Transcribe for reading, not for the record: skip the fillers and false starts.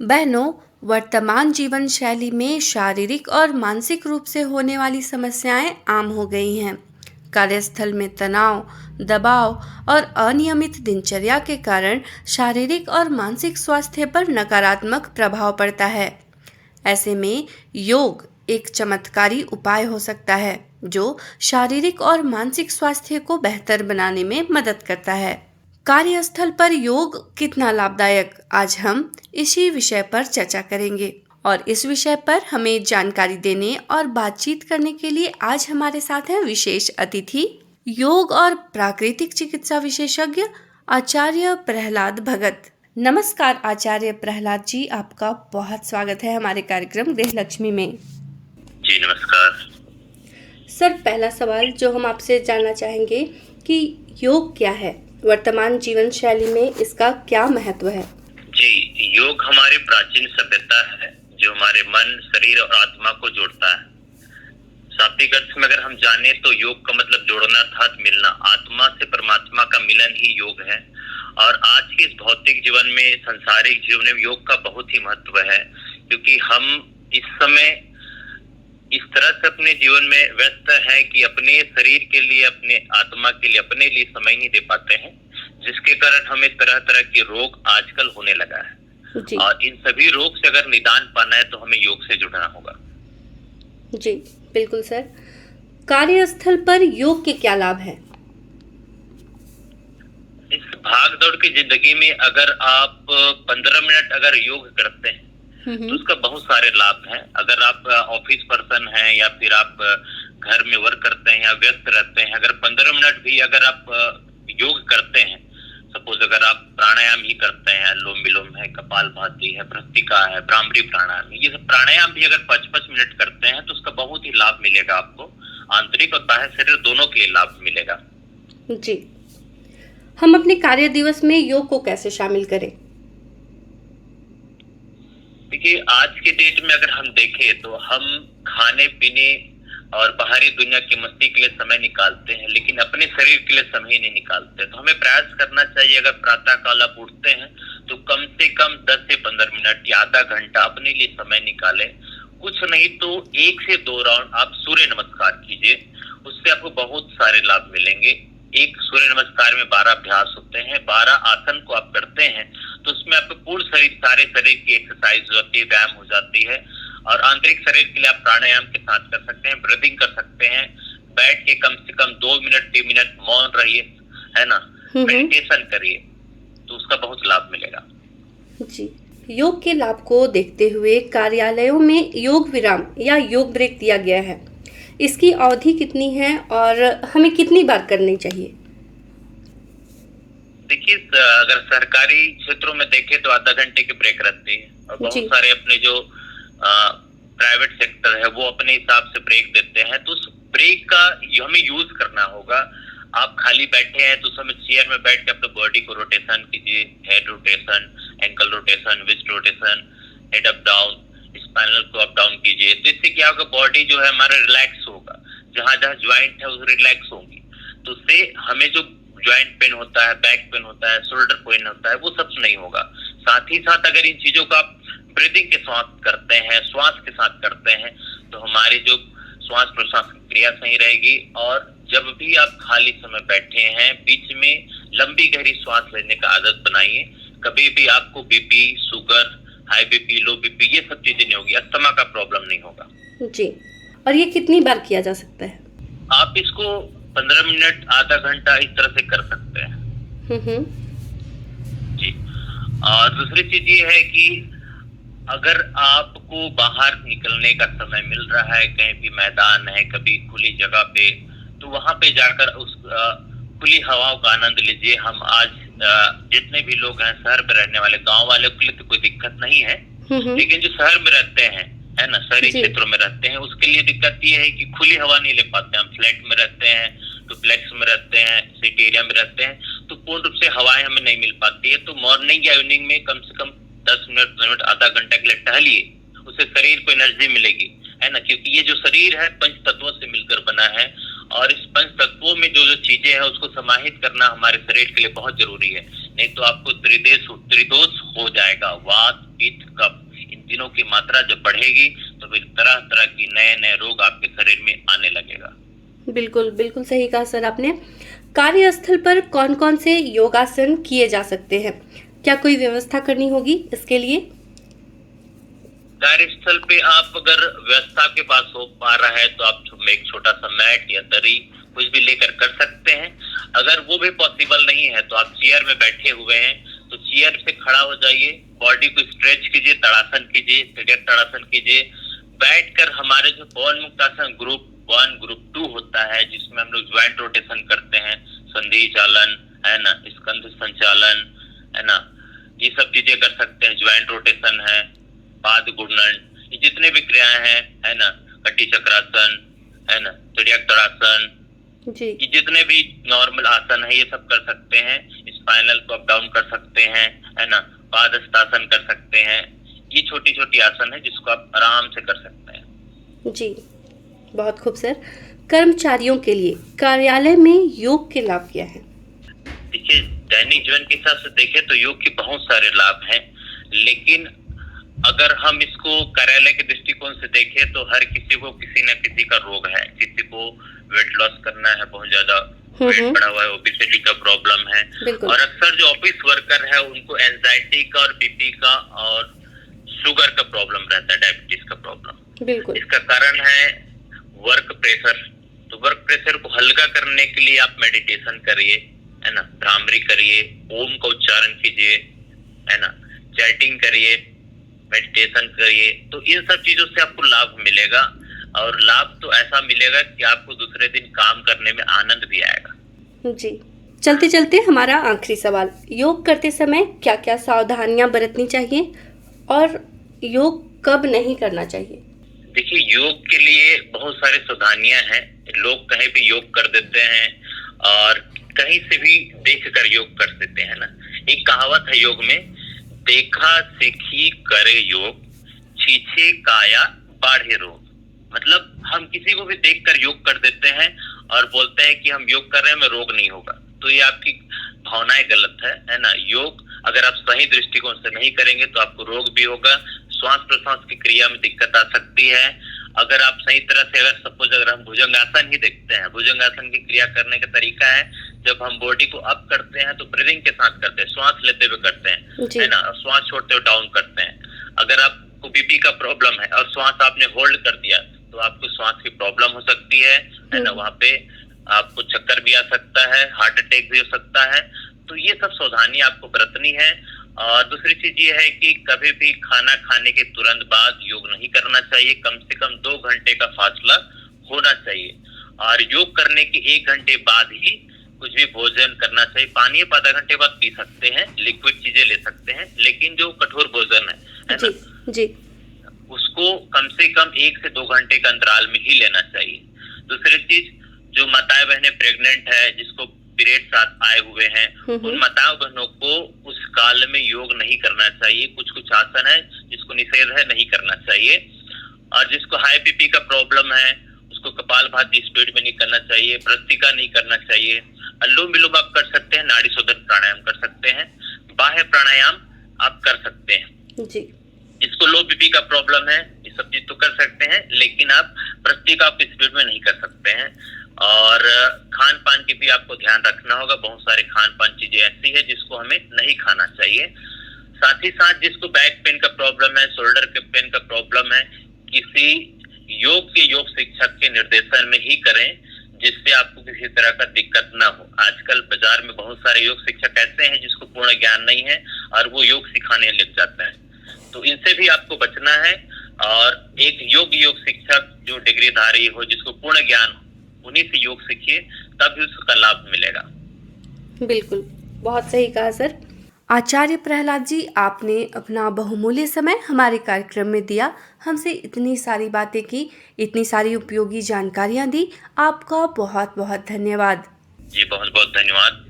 बहनों, वर्तमान जीवन शैली में शारीरिक और मानसिक रूप से होने वाली समस्याएं आम हो गई हैं। कार्यस्थल में तनाव, दबाव और अनियमित दिनचर्या के कारण शारीरिक और मानसिक स्वास्थ्य पर नकारात्मक प्रभाव पड़ता है। ऐसे में योग एक चमत्कारी उपाय हो सकता है जो शारीरिक और मानसिक स्वास्थ्य को बेहतर बनाने में मदद करता है। कार्यस्थल पर योग कितना लाभदायक, आज हम इसी विषय पर चर्चा करेंगे और इस विषय पर हमें जानकारी देने और बातचीत करने के लिए आज हमारे साथ हैं विशेष अतिथि, योग और प्राकृतिक चिकित्सा विशेषज्ञ आचार्य प्रहलाद भगत। नमस्कार आचार्य प्रहलाद जी, आपका बहुत स्वागत है हमारे कार्यक्रम गृह लक्ष्मी में। जी नमस्कार सर, पहला सवाल जो हम आपसे जानना चाहेंगे कि योग क्या है, वर्तमान जीवन शैली में इसका क्या महत्व है? जी, योग हमारे प्राचीन सभ्यता है जो हमारे मन, शरीर और आत्मा को जोड़ता है। शाब्दिक अर्थ में अगर हम जाने तो योग का मतलब जोड़ना अर्थात मिलना, आत्मा से परमात्मा का मिलन ही योग है। और आज के इस भौतिक जीवन में, सांसारिक जीवन में योग का बहुत ही महत्व है, क्योंकि हम इस समय इस तरह से अपने जीवन में व्यस्त हैं कि अपने शरीर के लिए, अपने आत्मा के लिए, अपने लिए समय नहीं दे पाते हैं, जिसके कारण हमें तरह तरह के रोग आजकल होने लगा है। जी। और इन सभी रोग से अगर निदान पाना है तो हमें योग से जुड़ना होगा। जी बिल्कुल सर। कार्यस्थल पर योग के क्या लाभ हैं? इस भाग दौड़ की जिंदगी में अगर आप 15 मिनट अगर योग करते हैं तो उसका बहुत सारे लाभ हैं। अगर आप ऑफिस पर्सन हैं या फिर आप घर में वर्क करते हैं या व्यस्त रहते हैं, अगर 15 मिनट भी अगर आप योग करते हैं, सपोज अगर आप प्राणायाम ही करते हैं, अनुलोम विलोम है, कपालभाति है, भ्रत्रिका है, भ्रामरी प्राणायाम, ये सब प्राणायाम भी अगर 5-5 मिनट करते हैं तो उसका बहुत ही लाभ मिलेगा आपको, आंतरिक और बाह्य शरीर दोनों के लिए लाभ मिलेगा। जी, हम अपने कार्य दिवस में योग को कैसे शामिल करें? देखिए, आज के डेट में अगर हम देखें तो हम खाने पीने और बाहरी दुनिया की मस्ती के लिए समय निकालते हैं, लेकिन अपने शरीर के लिए समय नहीं निकालते। तो हमें प्रयास करना चाहिए, अगर प्रातः काल आप उठते हैं तो कम से कम 10 से 15 मिनट या आधा घंटा अपने लिए समय निकालें। कुछ नहीं तो 1 से 2 राउंड आप सूर्य नमस्कार कीजिए, उससे आपको बहुत सारे लाभ मिलेंगे। एक सूर्य नमस्कार में 12 अभ्यास होते हैं, 12 आसन को आप करते हैं तो उसमें आपको पूर्ण शरीर, सारे शरीर की एक्सरसाइज हो जाती है, व्यायाम हो जाती है। और आंतरिक शरीर के लिए आप प्राणायाम के साथ कर सकते हैं, ब्रीदिंग कर सकते हैं, बैठ के कम से कम 2 मिनट 3 मिनट मौन रहिए, है ना, मेडिटेशन करिए, तो उसका बहुत लाभ मिलेगा। जी, योग के लाभ को देखते हुए कार्यालयों में योग विराम या योग ब्रेक दिया गया है, इसकी अवधि कितनी है और हमें कितनी बार करनी चाहिए? देखिए, अगर सरकारी क्षेत्रों में देखें तो आधा घंटे की ब्रेक रहती है, और बहुत सारे अपने जो प्राइवेट सेक्टर है वो अपने हिसाब से ब्रेक देते हैं। तो उस ब्रेक का हमें यूज करना होगा। आप खाली बैठे हैं तो उस समय चेयर में बैठ के अपने बॉडी को रोटेशन कीजिए, head rotation, ankle rotation, wrist rotation, head up down, spinal को अप डाउन कीजिए। तो इससे क्या होगा, बॉडी जो है हमारा रिलैक्स होगा, जहाँ जहाँ ज्वाइंट है वो रिलैक्स होंगी। तो उससे हमें जो ज्वाइंट पेन होता है, बैक पेन होता है, शोल्डर पेन होता है, वो सब नहीं होगा। साथ ही साथ अगर इन चीजों का आप ब्रीदिंग के साथ करते हैं, श्वास के साथ करते हैं, तो हमारी जो श्वास प्रश्वास की क्रिया सही रहेगी। और जब भी आप खाली समय बैठे हैं, बीच में लंबी गहरी श्वास लेने का आदत बनाइए। कभी भी आपको बीपी, शुगर, हाई बीपी, लो बीपी, ये सब चीजें नहीं होगी, अस्थमा का प्रॉब्लम नहीं होगा। जी, और ये कितनी बार किया जा सकता है? आप इसको 15 मिनट, आधा घंटा इस तरह से कर सकते हैं। जी। और दूसरी चीज ये है कि अगर आपको बाहर निकलने का समय मिल रहा है, कहीं भी मैदान है, कभी खुली जगह पे, तो वहां पे जाकर उस खुली हवाओं का आनंद लीजिए। हम आज जितने भी लोग हैं शहर में रहने वाले, गांव वाले के लिए तो कोई दिक्कत नहीं है, लेकिन जो शहर में रहते हैं, है ना, शहरी क्षेत्रों में रहते हैं, उसके लिए दिक्कत ये है कि खुली हवा नहीं ले पाते। हम फ्लैट में रहते हैं, डुप्लेक्स में रहते हैं, सिटी एरिया में रहते हैं, तो पूर्ण रूप से हवाएं हमें नहीं मिल पाती है। तो मॉर्निंग या इवनिंग में कम से कम 10 मिनट, 15 मिनट, आधा घंटा के लिए टहलिए, उससे शरीर को एनर्जी मिलेगी, है ना, क्योंकि ये जो शरीर है 5 तत्वों से मिलकर बना है, और इस 5 तत्वों में जो जो चीजें हैं उसको समाहित करना हमारे शरीर के लिए बहुत जरूरी है। नहीं तो आपको त्रिदोष हो जाएगा, वात, पित्त, कफ, विटामिनों की मात्रा जब बढ़ेगी तो फिर तरह तरह की नए नए रोग आपके शरीर में आने लगेगा। बिल्कुल बिल्कुल सही कहा सर आपने। कार्यस्थल पर कौन कौन से योगासन किए जा सकते हैं? क्या कोई व्यवस्था करनी होगी इसके लिए? कार्यस्थल पे आप अगर व्यवस्था के पास हो पा रहा है तो आप एक छोटा सा मैट या दरी कुछ भी लेकर कर सकते हैं। अगर वो भी पॉसिबल नहीं है तो आप चेयर में बैठे हुए हैं तो चेयर से खड़ा हो जाइए, बॉडी को स्ट्रेच कीजिए, तड़ासन कीजिए, त्रिगत तड़ासन कीजिए। बैठकर हमारे जो पवन मुक्तासन ग्रुप 1 ग्रुप 2 होता है जिसमें हम लोग ज्वाइंट रोटेशन करते हैं, संधि चालन है ना, स्कंध संचालन है ना, ये सब चीजें कर सकते हैं। ज्वाइंट रोटेशन है, पाद गुणन, ये जितने भी क्रियाएं हैं है ना, कटी चक्रासन है ना, त्रियक तड़ासन, ये जितने भी नॉर्मल आसन है ये सब कर सकते हैं। स्पाइनल को अप डाउन कर सकते हैं है ना, पादहस्तासन कर सकते हैं। ये छोटी छोटी आसन है जिसको आप आराम से कर सकते हैं। जी बहुत खूब सर। कर्मचारियों के लिए कार्यालय में योग के लाभ क्या है? देखिए, दैनिक जीवन के हिसाब से देखें तो योग के बहुत सारे लाभ हैं, लेकिन अगर हम इसको कार्यालय के दृष्टिकोण से देखें तो हर किसी को किसी न किसी का रोग है। किसी को वेट लॉस करना है, बहुत ज्यादा वेट बढ़ा हुआ है, ओबेसिटी का प्रॉब्लम है, और अक्सर जो ऑफिस वर्कर है उनको एंजाइटी का और बीपी का और शुगर का प्रॉब्लम रहता है, डायबिटीज का प्रॉब्लम। इसका कारण है वर्क प्रेशर। तो वर्क प्रेशर को हल्का करने के लिए आप मेडिटेशन करिए है ना, भ्रामरी करिए, ओम का उच्चारण कीजिए है ना, चैटिंग करिए, मेडिटेशन करिए। तो इन सब चीजों से आपको लाभ मिलेगा, और लाभ तो ऐसा मिलेगा कि आपको दूसरे दिन काम करने में आनंद भी आएगा। जी चलते चलते हमारा आखिरी सवाल, योग करते समय क्या क्या सावधानियां बरतनी चाहिए और योग कब नहीं करना चाहिए? देखिए, योग के लिए बहुत सारे सावधानियां हैं। लोग कहीं भी योग कर देते हैं और कहीं से भी देख कर योग कर देते हैं ना। एक कहावत है योग में, देखा सीखी करे योग, छीछे काया बाढ़े रोग। मतलब हम किसी को भी देखकर योग कर देते हैं और बोलते हैं कि हम योग कर रहे हैं, हमें रोग नहीं होगा। तो ये आपकी भावनाएं गलत है ना। योग अगर आप सही दृष्टिकोण से नहीं करेंगे तो आपको रोग भी होगा, श्वास प्रश्वास की क्रिया में दिक्कत आ सकती है। अगर आप सही तरह से अगर हम भुजंगासन ही देखते हैं, भुजंगासन की क्रिया करने का तरीका है, जब हम बॉडी को अप करते हैं तो ब्रीदिंग के साथ करते हैं, श्वास लेते हुए करते हैं है ना, श्वास छोड़ते हुए डाउन करते हैं। अगर आपको बीपी का प्रॉब्लम है और श्वास आपने होल्ड कर दिया तो आपको श्वास की प्रॉब्लम हो सकती है ना, वहाँ पे आपको चक्कर भी आ सकता है, हार्ट अटैक भी हो सकता है। तो ये सब सावधानी आपको बरतनी है। और दूसरी चीज ये है कि कभी भी खाना खाने के तुरंत बाद योग नहीं करना चाहिए, कम से कम 2 घंटे का फासला होना चाहिए। और योग करने के 1 घंटे बाद ही कुछ भी भोजन करना चाहिए। पानी आप आधा घंटे बाद पी सकते हैं, लिक्विड चीजें ले सकते हैं, लेकिन जो कठोर भोजन है ना, जी उसको कम से कम 1 से 2 घंटे के अंतराल में ही लेना चाहिए। दूसरी चीज, जो माताएं बहनें प्रेग्नेंट है, जिसको पीरियड्स आए हुए हैं, उन माताओं बहनों को उस काल में योग नहीं करना चाहिए। कुछ कुछ आसन है जिसको निषेध है, नहीं करना चाहिए। और जिसको हाई बीपी का प्रॉब्लम है उसको कपालभाति स्पीड में नहीं करना चाहिए, भ्रस्त्रिका नहीं करना चाहिए। अनुलोम विलोम आप कर सकते हैं, नाड़ी शोधन प्राणायाम कर सकते हैं, बाह्य प्राणायाम आप कर सकते हैं जी। जिसको लो बीपी का प्रॉब्लम है ये सब चीज तो कर सकते हैं, लेकिन आप भ्रस्त्रिका आप स्पीड में नहीं कर सकते हैं। और खान पान की भी आपको ध्यान रखना होगा। बहुत सारे खान पान चीजें ऐसी है जिसको हमें नहीं खाना चाहिए। साथ ही साथ जिसको बैक पेन का प्रॉब्लम है, शोल्डर के पेन का प्रॉब्लम है, किसी योग शिक्षक के निर्देशन में ही करें, जिससे आपको किसी तरह का दिक्कत ना हो। आजकल बाजार में बहुत सारे योग शिक्षक ऐसे हैं जिसको पूर्ण ज्ञान नहीं है और वो योग सिखाने लग जाते हैं, तो इनसे भी आपको बचना है। और एक योग शिक्षक जो डिग्रीधारी हो, जिसको पूर्ण ज्ञान हो, उन्हीं से योग सीखिए, तभी उसका लाभ मिलेगा। बिल्कुल, बहुत सही कहा सर। आचार्य प्रहलाद जी, आपने अपना बहुमूल्य समय हमारे कार्यक्रम में दिया, हमसे इतनी सारी बातें की, इतनी सारी उपयोगी जानकारियां दी। आपका बहुत बहुत धन्यवाद। जी बहुत बहुत धन्यवाद।